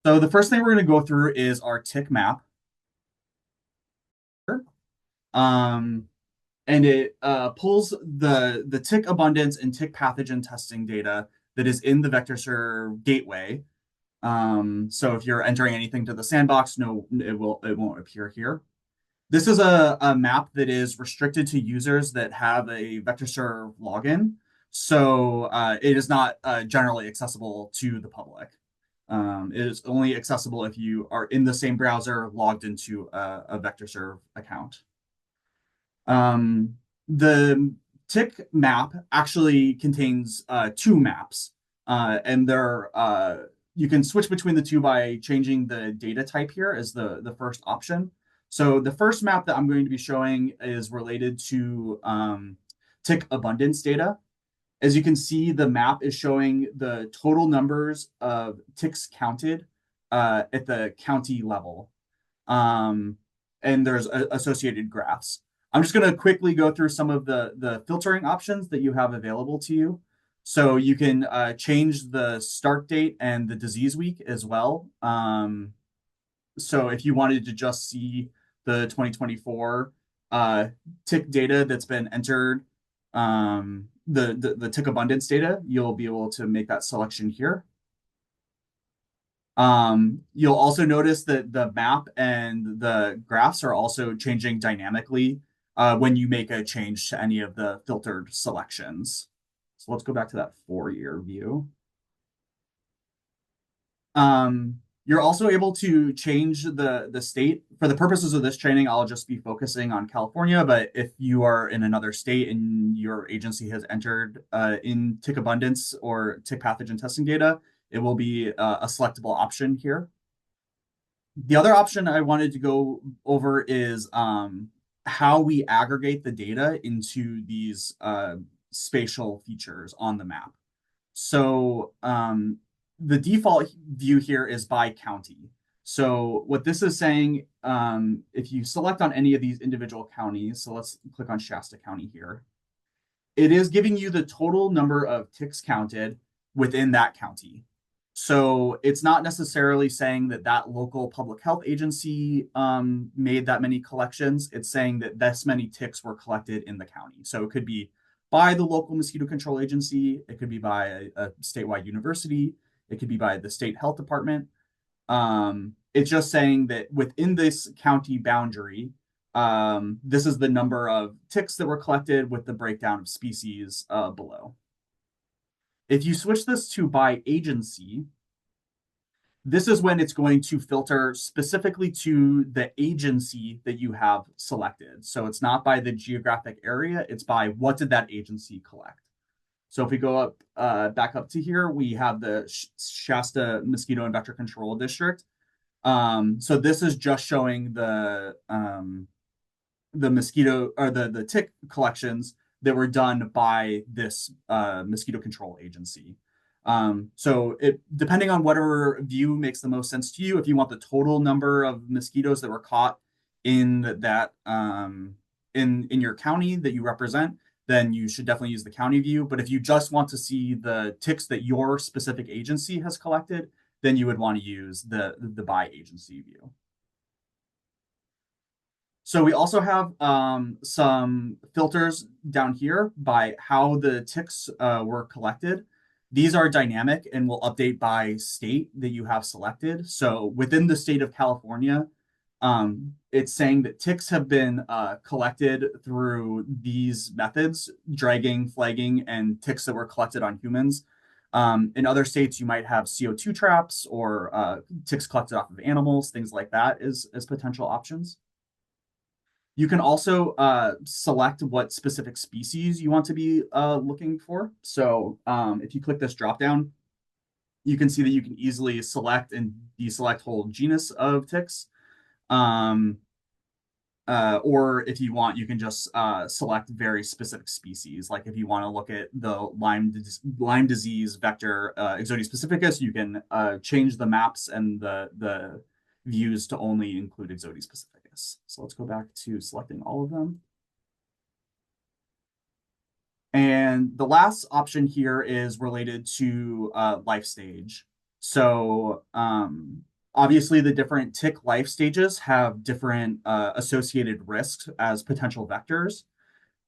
So the first thing we're going to go through is our tick map. Um, and it pulls the tick abundance and tick pathogen testing data that is in the VectorServe gateway. So if you're entering anything to the sandbox, no, it won't appear here. This is a map that is restricted to users that have a VectorServe login. So it is not generally accessible to the public. It is only accessible if you are in the same browser logged into a VectorServe account. The tick map actually contains two maps, and you can switch between the two by changing the data type here as the first option. So the first map that I'm going to be showing is related to tick abundance data. As you can see, the map is showing the total numbers of ticks counted at the county level. Um, and there's associated graphs. I'm just going to quickly go through some of the filtering options that you have available to you. So you can change the start date and the disease week as well. So if you wanted to just see the 2024 tick data that's been entered, the tick abundance data, you'll be able to make that selection here. You'll also notice that the map and the graphs are also changing dynamically when you make a change to any of the filtered selections. So let's go back to that 4-year view. You're also able to change the state. For the purposes of this training, I'll just be focusing on California, but if you are in another state and your agency has entered in tick abundance or tick pathogen testing data, it will be a selectable option here. The other option I wanted to go over is how we aggregate the data into these spatial features on the map. So the default view here is by county. So what this is saying, if you select on any of these individual counties, so let's click on Shasta County here, it is giving you the total number of ticks counted within that county. So it's not necessarily saying that that local public health agency made that many collections. It's saying that this many ticks were collected in the county. So it could be by the local mosquito control agency. It could be by a statewide university. It could be by the state health department. It's just saying that within this county boundary, this is the number of ticks that were collected with the breakdown of species below. If you switch this to by agency, this is when it's going to filter specifically to the agency that you have selected. So it's not by the geographic area, it's by what did that agency collect. So if we go up, back up to here, we have the Shasta Mosquito and Vector Control District. So this is just showing the mosquito or the tick collections that were done by this mosquito control agency. So it depending on whatever view makes the most sense to you, if you want the total number of mosquitoes that were caught in that in your county that you represent, then you should definitely use the county view. But if you just want to see the ticks that your specific agency has collected, then you would want to use the by agency view. So we also have some filters down here by how the ticks were collected. These are dynamic and will update by state that you have selected. So within the state of California, it's saying that ticks have been collected through these methods, dragging, flagging, and ticks that were collected on humans. In other states, you might have CO2 traps or ticks collected off of animals, things like that as potential options. You can also select what specific species you want to be looking for. So if you click this dropdown, you can see that you can easily select and deselect whole genus of ticks. Um, or if you want, you can just select very specific species. Like if you want to look at the Lyme disease vector Ixodes pacificus, you can change the maps and the views to only include Ixodes pacificus. So let's go back to selecting all of them. And the last option here is related to life stage. So Obviously, the different tick life stages have different associated risks as potential vectors.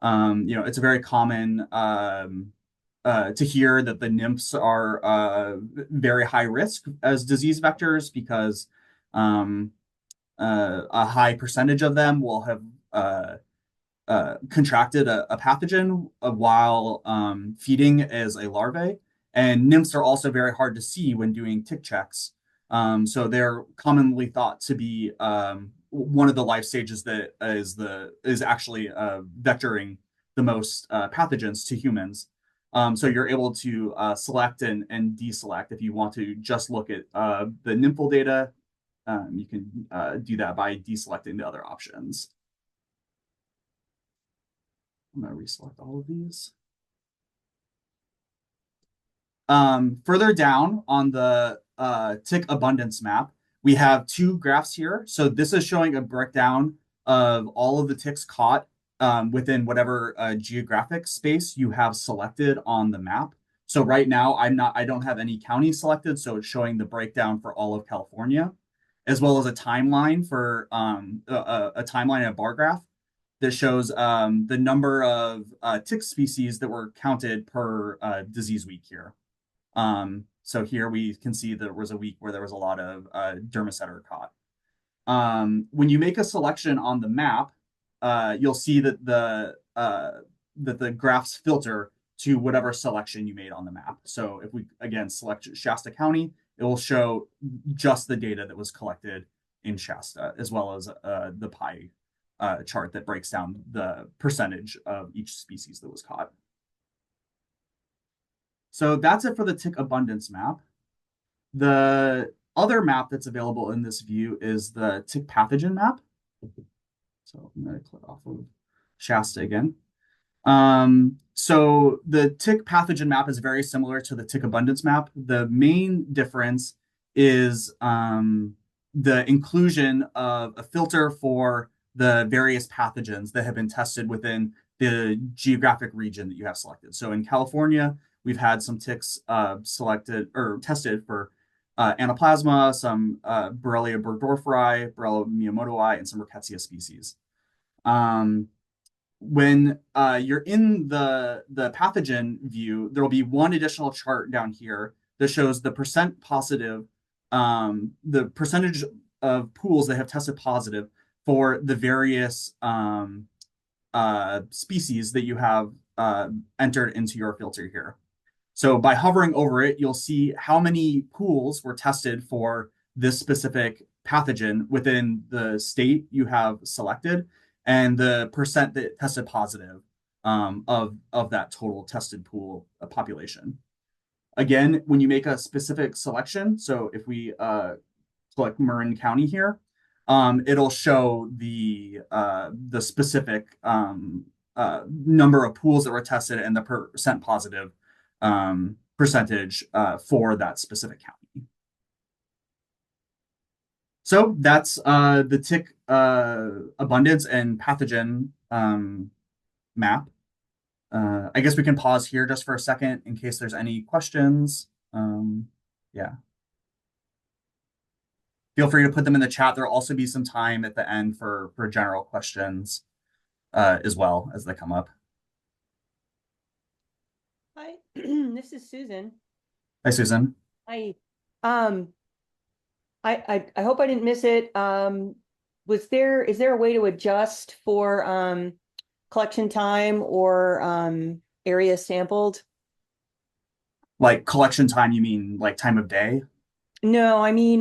It's a very common to hear that the nymphs are very high risk as disease vectors because um, a high percentage of them will have contracted a pathogen while feeding as a larvae. And nymphs are also very hard to see when doing tick checks. So they're commonly thought to be one of the life stages that is actually vectoring the most pathogens to humans. So you're able to select and deselect if you want to just look at the nymphal data. You can do that by deselecting the other options. I'm going to reselect all of these. Further down on the tick abundance map, we have two graphs here. So this is showing a breakdown of all of the ticks caught within whatever geographic space you have selected on the map. So right now, I don't have any county selected, so it's showing the breakdown for all of California, as well as a timeline for a timeline, a bar graph that shows the number of tick species that were counted per disease week here. So here we can see there was a week where there was a lot of Dermacetor caught. When you make a selection on the map, you'll see that the graphs filter to whatever selection you made on the map. So if we again select Shasta County, it will show just the data that was collected in Shasta, as well as the pie chart that breaks down the percentage of each species that was caught. So that's it for the tick abundance map. The other map that's available in this view is the tick pathogen map. So I'm going to click off of Shasta again. So the tick pathogen map is very similar to the tick abundance map. The main difference is the inclusion of a filter for the various pathogens that have been tested within the geographic region that you have selected. So in California, we've had some ticks selected or tested for anaplasma, some Borrelia burgdorferi, Borrelia miyamotoi, and some Rickettsia species. When you're in the pathogen view, there will be one additional chart down here that shows the percent positive, the percentage of pools that have tested positive for the various species that you have entered into your filter here. So by hovering over it, you'll see how many pools were tested for this specific pathogen within the state you have selected and the percent that tested positive of that total tested pool population. Again, when you make a specific selection, so if we select Marin County here, it'll show the specific number of pools that were tested and the percent positive percentage for that specific county. So that's the tick abundance and pathogen map. I guess we can pause here just for a second in case there's any questions. Yeah. Feel free to put them in the chat. There'll also be some time at the end for general questions as well as they come up. Hi, this is Susan. Hi, Susan. Hi. I hope I didn't miss it. Is there a way to adjust for collection time or area sampled? Like collection time, you mean like time of day? No, I mean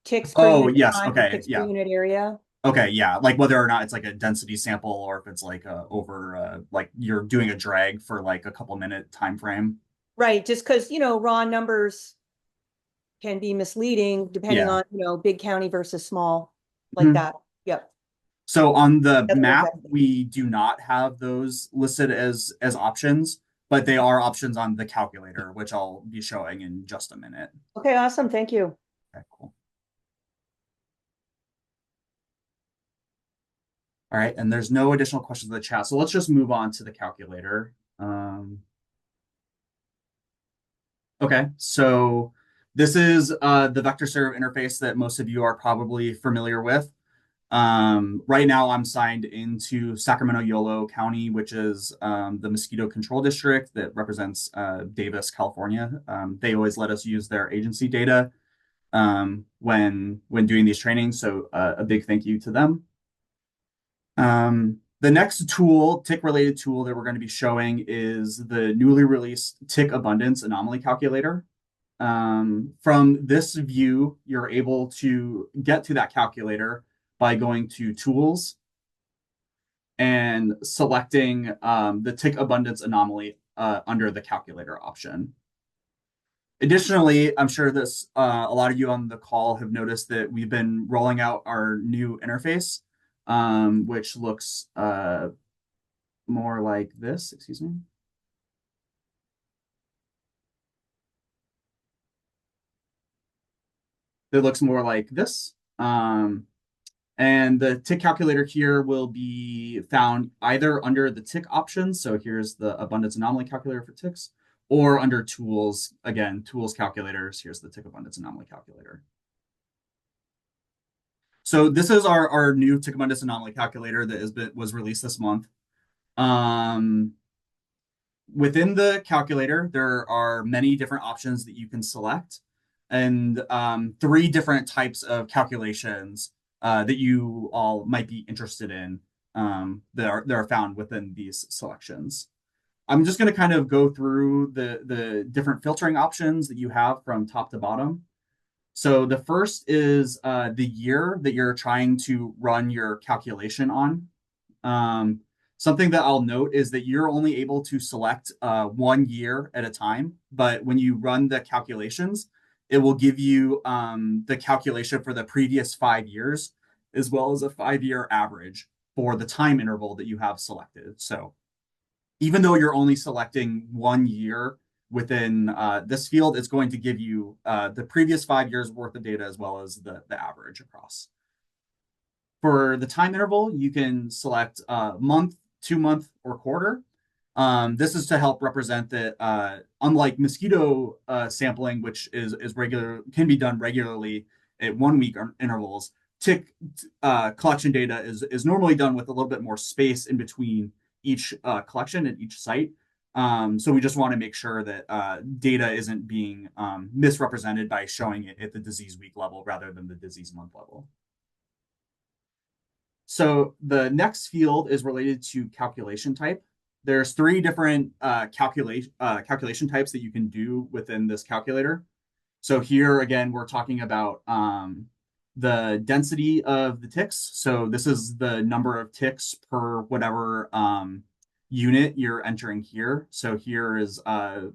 ticks per Oh, unit yes. time, Okay. ticks per Yeah. unit area. Okay. Yeah. Like whether or not it's like a density sample or if it's like over like you're doing a drag for like a couple minute time frame. Right, just because raw numbers can be misleading depending Yeah. on big county versus small, like Mhm. that. Yep. So on the Doesn't map, affect me. we do not have those listed as options, but they are options on the calculator, which I'll be showing in just a minute. Okay, awesome. Thank you. Okay, cool. All right, and there's no additional questions in the chat, so let's just move on to the calculator. Okay, so This is the VectorServe interface that most of you are probably familiar with. Right now, I'm signed into Sacramento Yolo County, which is the mosquito control district that represents Davis, California. They always let us use their agency data when doing these trainings, so a big thank you to them. The next tool, tick-related tool that we're going to be showing is the newly released Tick Abundance Anomaly Calculator. From this view, you're able to get to that calculator by going to Tools and selecting the Tick Abundance Anomaly under the calculator option. Additionally, I'm sure this a lot of you on the call have noticed that we've been rolling out our new interface, which looks more like this. Excuse me. It looks more like this. And the tick calculator here will be found either under the tick options. So here's the abundance anomaly calculator for ticks, or under tools, again, tools calculators. Here's the tick abundance anomaly calculator. So this is our new tick abundance anomaly calculator that was released this month. Within the calculator, there are many different options that you can select, and three different types of calculations that you all might be interested in that are found within these selections. I'm just going to kind of go through the different filtering options that you have from top to bottom. So the first is the year that you're trying to run your calculation on. Something that I'll note is that you're only able to select 1 year at a time, but when you run the calculations, it will give you the calculation for the previous 5 years, as well as a 5-year average for the time interval that you have selected. So even though you're only selecting 1 year within this field, it's going to give you the previous 5 years worth of data as well as the average across. For the time interval, you can select month, 2 month, or quarter. This is to help represent that unlike mosquito sampling, which is regular, can be done regularly at 1 week intervals, tick collection data is normally done with a little bit more space in between each collection at each site. So we just want to make sure that data isn't being misrepresented by showing it at the disease week level rather than the disease month level. So the next field is related to calculation type. There's three different calculation types that you can do within this calculator. So here again, we're talking about the density of the ticks. So this is the number of ticks per whatever unit you're entering here. So here is per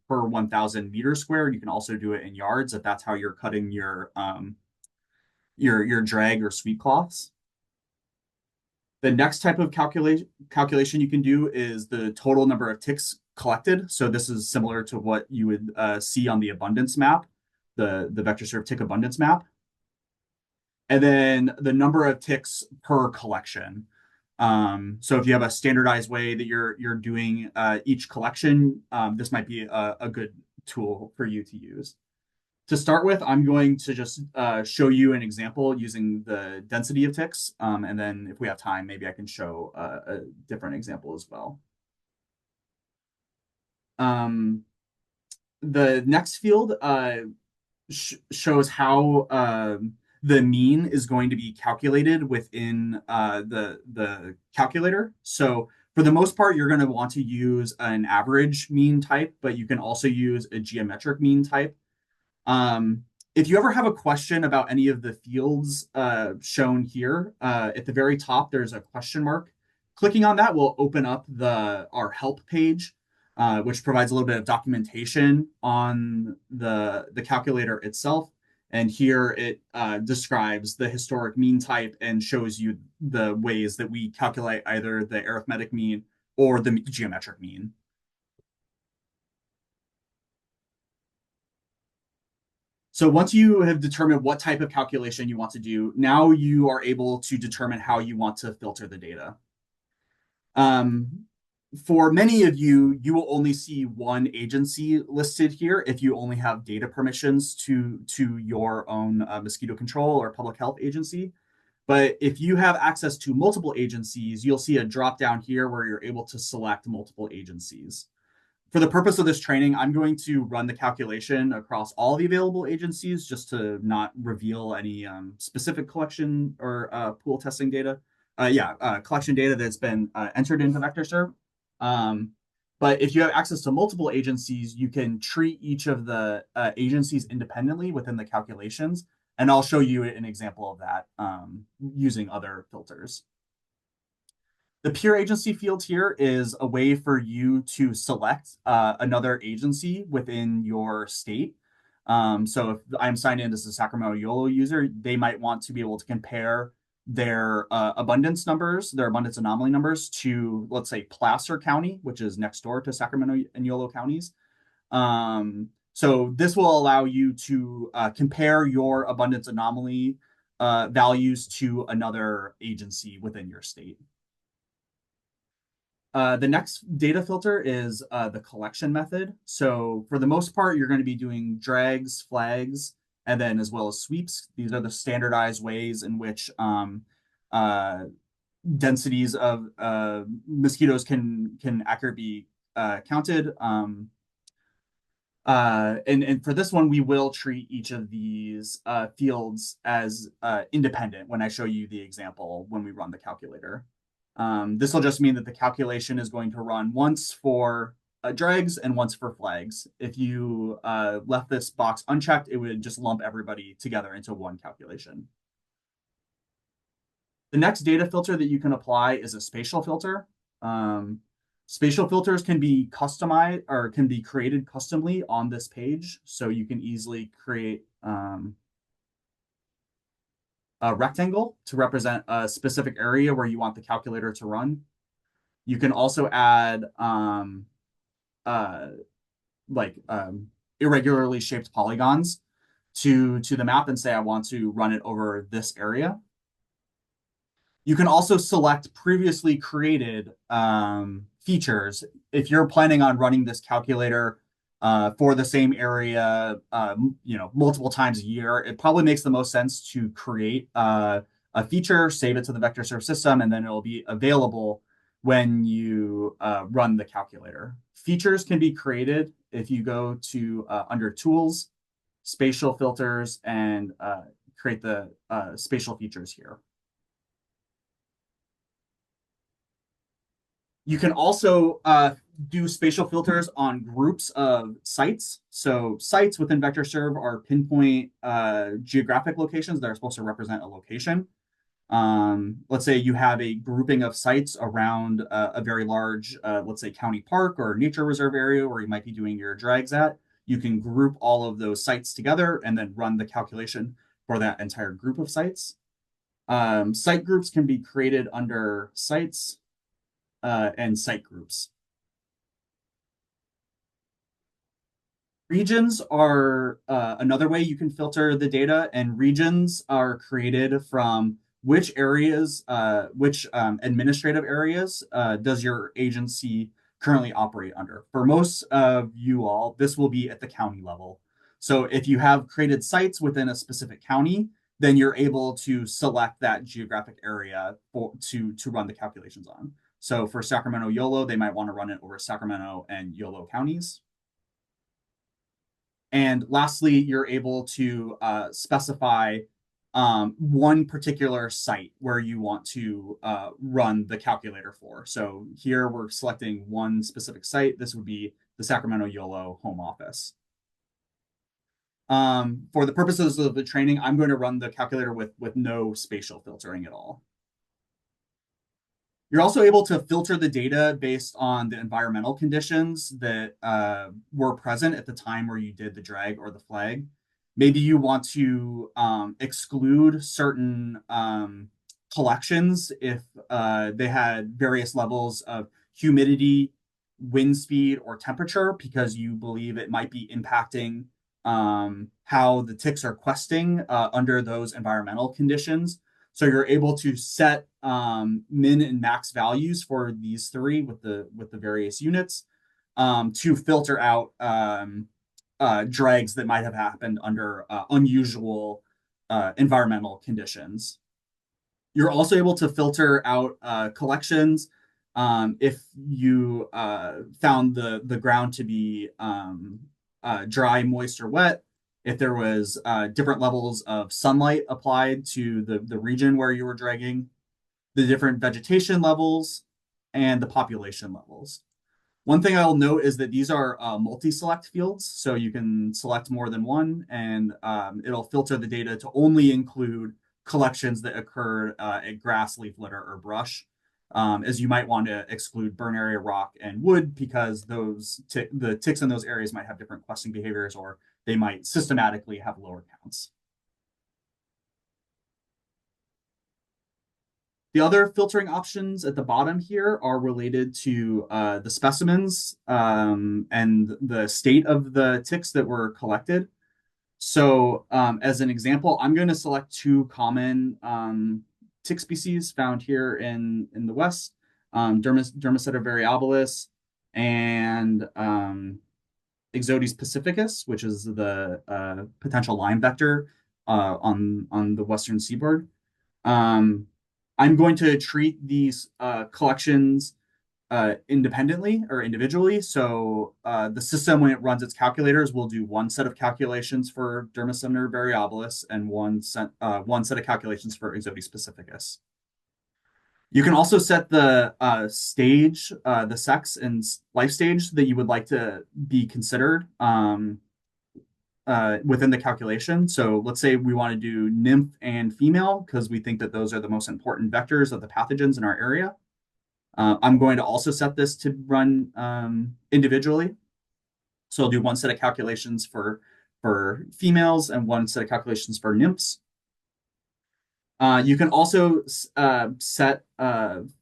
1,000 meters squared. You can also do it in yards if that's how you're cutting your drag or sweep cloths. The next type of calculation you can do is the total number of ticks collected. So this is similar to what you would see on the abundance map, the VectorServe tick abundance map. And then the number of ticks per collection. So if you have a standardized way that you're doing each collection, this might be a good tool for you to use. To start with, I'm going to just show you an example using the density of ticks. And then if we have time, maybe I can show a different example as well. The next field shows how the mean is going to be calculated within the calculator. So for the most part, you're going to want to use an average mean type, but you can also use a geometric mean type. If you ever have a question about any of the fields shown here, at the very top, there's a question mark. Clicking on that will open up our help page, which provides a little bit of documentation on the calculator itself. And here it describes the historic mean type and shows you the ways that we calculate either the arithmetic mean or the geometric mean. So once you have determined what type of calculation you want to do, now you are able to determine how you want to filter the data. For many of you, you will only see one agency listed here if you only have data permissions to your own mosquito control or public health agency. But if you have access to multiple agencies, you'll see a drop down here where you're able to select multiple agencies. For the purpose of this training, I'm going to run the calculation across all the available agencies just to not reveal any specific collection or pool testing data. Collection data that's been entered into VectorServe. Um, but if you have access to multiple agencies, you can treat each of the agencies independently within the calculations. And I'll show you an example of that using other filters. The peer agency field here is a way for you to select another agency within your state. So if I'm signed in as a Sacramento YOLO user, they might want to be able to compare their abundance numbers, their abundance anomaly numbers to, let's say, Placer County, which is next door to Sacramento and YOLO counties. So this will allow you to compare your abundance anomaly values to another agency within your state. The next data filter is the collection method. So for the most part, you're going to be doing drags, flags, and then as well as sweeps. These are the standardized ways in which densities of mosquitoes can accurately be counted. And for this one, we will treat each of these fields as independent when I show you the example when we run the calculator. This will just mean that the calculation is going to run once for drags and once for flags. If you left this box unchecked, it would just lump everybody together into one calculation. The next data filter that you can apply is a spatial filter. Spatial filters can be customized or can be created customly on this page. So you can easily create a rectangle to represent a specific area where you want the calculator to run. You can also add irregularly shaped polygons to the map and say, I want to run it over this area. You can also select previously created features. If you're planning on running this calculator for the same area, multiple times a year, it probably makes the most sense to create a feature, save it to the VectorServe system, and then it'll be available when you run the calculator. Features can be created if you go to under Tools, Spatial Filters, and create the spatial features here. You can also do spatial filters on groups of sites. So sites within VectorServe are pinpoint geographic locations that are supposed to represent a location. Let's say you have a grouping of sites around a very large, let's say, county park or nature reserve area where you might be doing your drags at. You can group all of those sites together and then run the calculation for that entire group of sites. Site groups can be created under sites and site groups. Regions are another way you can filter the data, and regions are created from which areas, which administrative areas does your agency currently operate under. For most of you all, this will be at the county level. So if you have created sites within a specific county, then you're able to select that geographic area to run the calculations on. So for Sacramento YOLO, they might want to run it over Sacramento and YOLO counties. And lastly, you're able to specify one particular site where you want to run the calculator for. So here we're selecting one specific site. This would be the Sacramento YOLO home office. For the purposes of the training, I'm going to run the calculator with no spatial filtering at all. You're also able to filter the data based on the environmental conditions that were present at the time where you did the drag or the flag. Maybe you want to exclude certain collections if they had various levels of humidity, wind speed, or temperature because you believe it might be impacting how the ticks are questing under those environmental conditions. So you're able to set min and max values for these three with the various units to filter out drags that might have happened under unusual environmental conditions. You're also able to filter out collections if you found the ground to be dry, moist, or wet. If there was different levels of sunlight applied to the region where you were dragging, the different vegetation levels, and the population levels. One thing I'll note is that these are multi-select fields, so you can select more than one, and it'll filter the data to only include collections that occurred at grass, leaf litter, or brush, as you might want to exclude burn area, rock, and wood because the ticks in those areas might have different questing behaviors, or they might systematically have lower counts. The other filtering options at the bottom here are related to the specimens and the state of the ticks that were collected. So as an example, I'm going to select two common tick species found here in the West, Dermacetor variabilis and Ixodes pacificus, which is the potential Lyme vector on the Western seaboard. I'm going to treat these collections independently or individually. So the system, when it runs its calculators, will do one set of calculations for Dermacetor variabilis and one set of calculations for Ixodes pacificus. You can also set the stage, the sex and life stage that you would like to be considered within the calculation. So let's say we want to do nymph and female because we think that those are the most important vectors of the pathogens in our area. I'm going to also set this to run individually. So I'll do one set of calculations for females and one set of calculations for nymphs. You can also set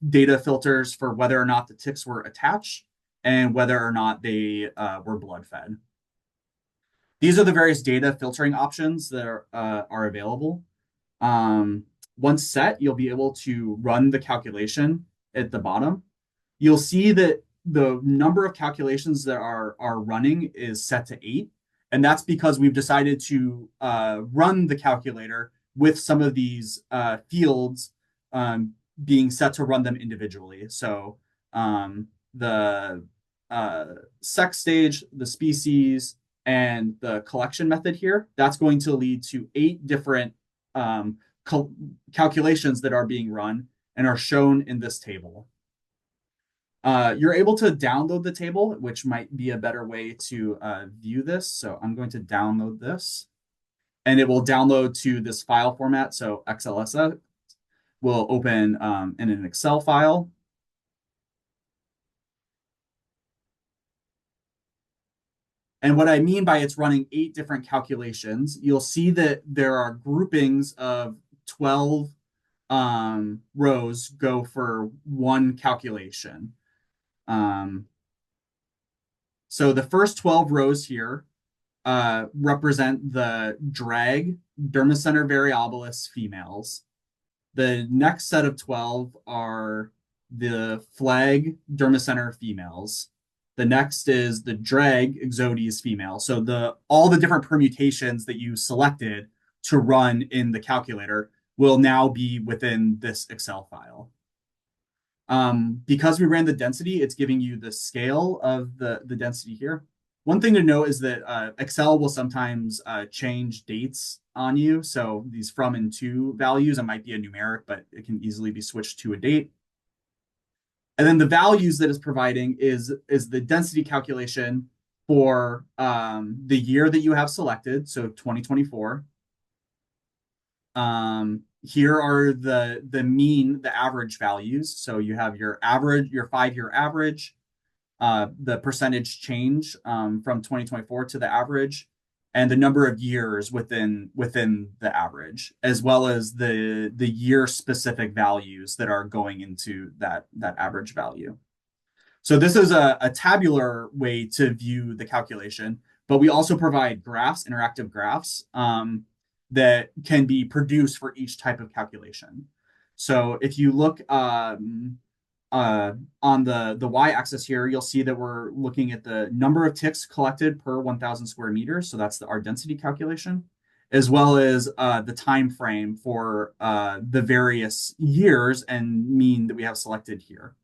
data filters for whether or not the ticks were attached and whether or not they were blood fed. These are the various data filtering options that are available. Once set, you'll be able to run the calculation at the bottom. You'll see that the number of calculations that are running is set to 8. And that's because we've decided to run the calculator with some of these fields being set to run them individually. So the sex stage, the species, and the collection method here, that's going to lead to 8 different calculations that are being run and are shown in this table. You're able to download the table, which might be a better way to view this. So I'm going to download this, and it will download to this file format. So XLSX will open in an Excel file. And what I mean by it's running 8 different calculations, you'll see that there are groupings of 12 rows go for one calculation. So the first 12 rows here represent the drag Dermacentor variabilis females. The next set of 12 are the flag Dermacentor females. The next is the drag Ixodes female. So all the different permutations that you selected to run in the calculator will now be within this Excel file. Because we ran the density, it's giving you the scale of the density here. One thing to note is that Excel will sometimes change dates on you. So these from and to values, it might be a numeric, but it can easily be switched to a date. And then the values that it's providing is the density calculation for the year that you have selected, so 2024. Here are the mean, the average values. So you have your average, your 5-year average, the percentage change from 2024 to the average, and the number of years within the average, as well as the year specific values that are going into that average value. So this is a tabular way to view the calculation, but we also provide graphs, interactive graphs. that can be produced for each type of calculation. So if you look on the y-axis here, you'll see that we're looking at the number of ticks collected per 1,000 square meters. So that's our density calculation, as well as the time frame for the various years and mean that we have selected here.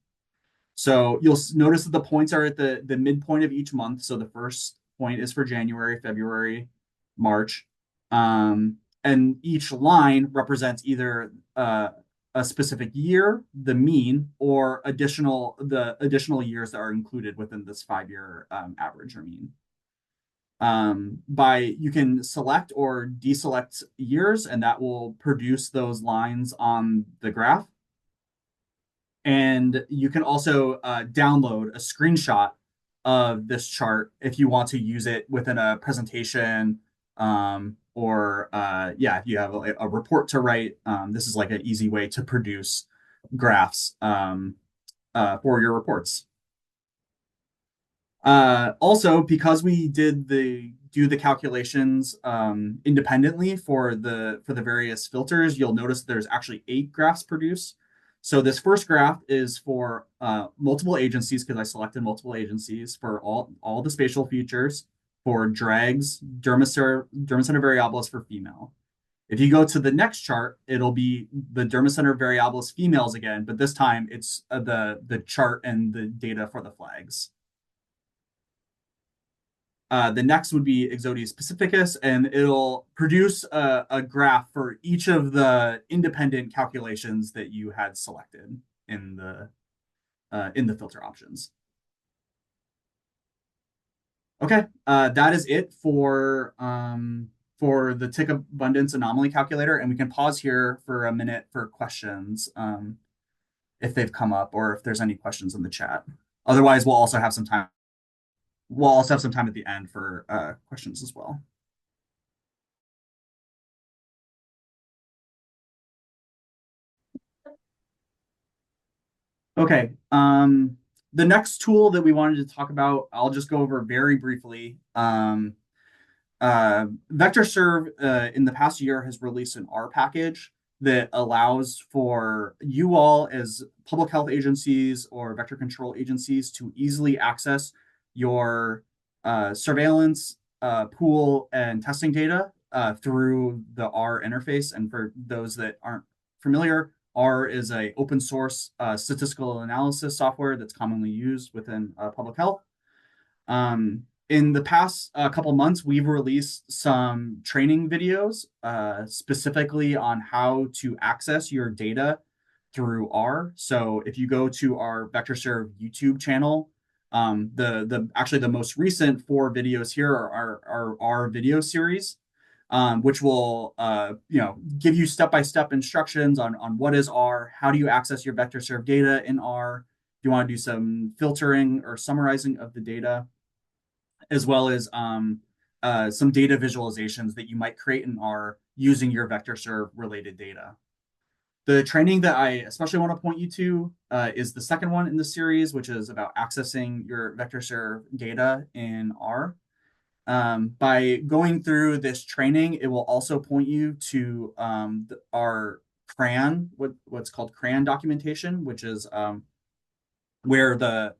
So you'll notice that the points are at the midpoint of each month. So the first point is for January, February, March. And each line represents either a specific year, the mean, or the additional years that are included within this 5-year average or mean. You can select or deselect years, and that will produce those lines on the graph. And you can also download a screenshot of this chart if you want to use it within a presentation, or if you have a report to write. This is like an easy way to produce graphs for your reports. Also, because we do the calculations independently for the various filters, you'll notice there's actually 8 graphs produced. So this first graph is for multiple agencies, because I selected multiple agencies for all the spatial features for dregs, dermacenter variabilis for female. If you go to the next chart, it'll be the dermacenter variabilis females again, but this time it's the chart and the data for the flags. The next would be Ixodes pacificus, and it'll produce a graph for each of the independent calculations that you had selected in the filter options. Okay, that is it for the tick abundance anomaly calculator, and we can pause here for a minute for questions if they've come up or if there's any questions in the chat. Otherwise, we'll also have some time. We'll also have some time at the end for questions as well. Okay. The next tool that we wanted to talk about, I'll just go over very briefly. VectorServe in the past year has released an R package that allows for you all as public health agencies or vector control agencies to easily access your surveillance, pool, and testing data through the R interface. And for those that aren't familiar, R is a open source statistical analysis software that's commonly used within public health. In the past couple months, we've released some training videos specifically on how to access your data through R. So if you go to our VectorServe YouTube channel, actually the most recent 4 videos here are our video series, which will give you step-by-step instructions on what is R, how do you access your VectorServe data in R, if you want to do some filtering or summarizing of the data, as well as some data visualizations that you might create in R using your VectorServe related data. The training that I especially want to point you to is the second one in the series, which is about accessing your VectorServe data in R. By going through this training, it will also point you to our CRAN, what's called CRAN documentation, which is where the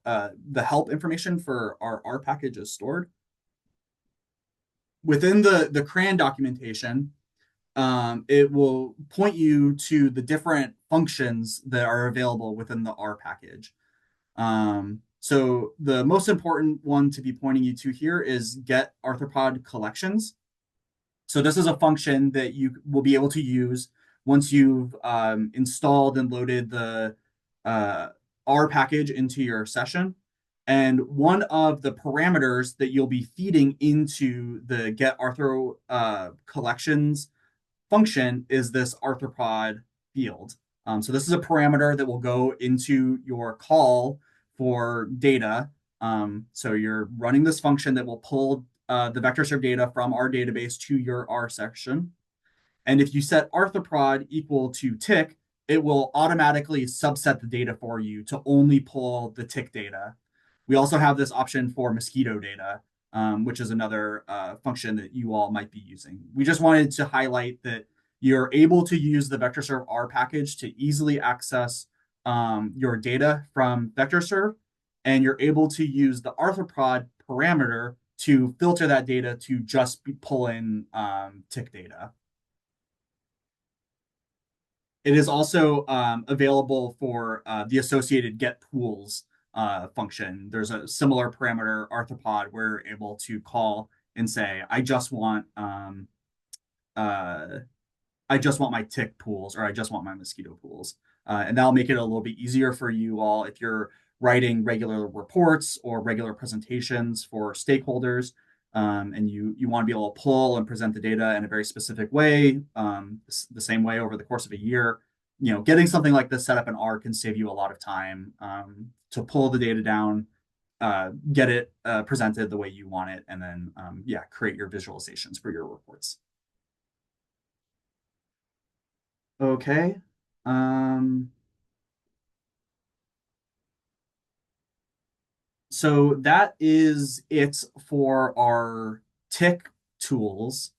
help information for our R package is stored. Within the CRAN documentation, it will point you to the different functions that are available within the R package. So the most important one to be pointing you to here is get arthropod collections. So this is a function that you will be able to use once you've installed and loaded the R package into your session. And one of the parameters that you'll be feeding into the get arthro collections function is this arthropod field. So this is a parameter that will go into your call for data. So you're running this function that will pull the VectorServe data from our database to your R section. And if you set arthropod equal to tick, it will automatically subset the data for you to only pull the tick data. We also have this option for mosquito data. which is another function that you all might be using. We just wanted to highlight that you're able to use the VectorServe R package to easily access your data from VectorServe, and you're able to use the arthropod parameter to filter that data to just pull in tick data. It is also available for the associated get pools function. There's a similar parameter arthropod we're able to call and say, uh, I just want my tick pools, or I just want my mosquito pools. And that'll make it a little bit easier for you all if you're writing regular reports or regular presentations for stakeholders, and you want to be able to pull and present the data in a very specific way, the same way over the course of a year. Getting something like this set up in R can save you a lot of time to pull the data down, get it presented the way you want it, and then create your visualizations for your reports. Okay. So that is it for our tick tools.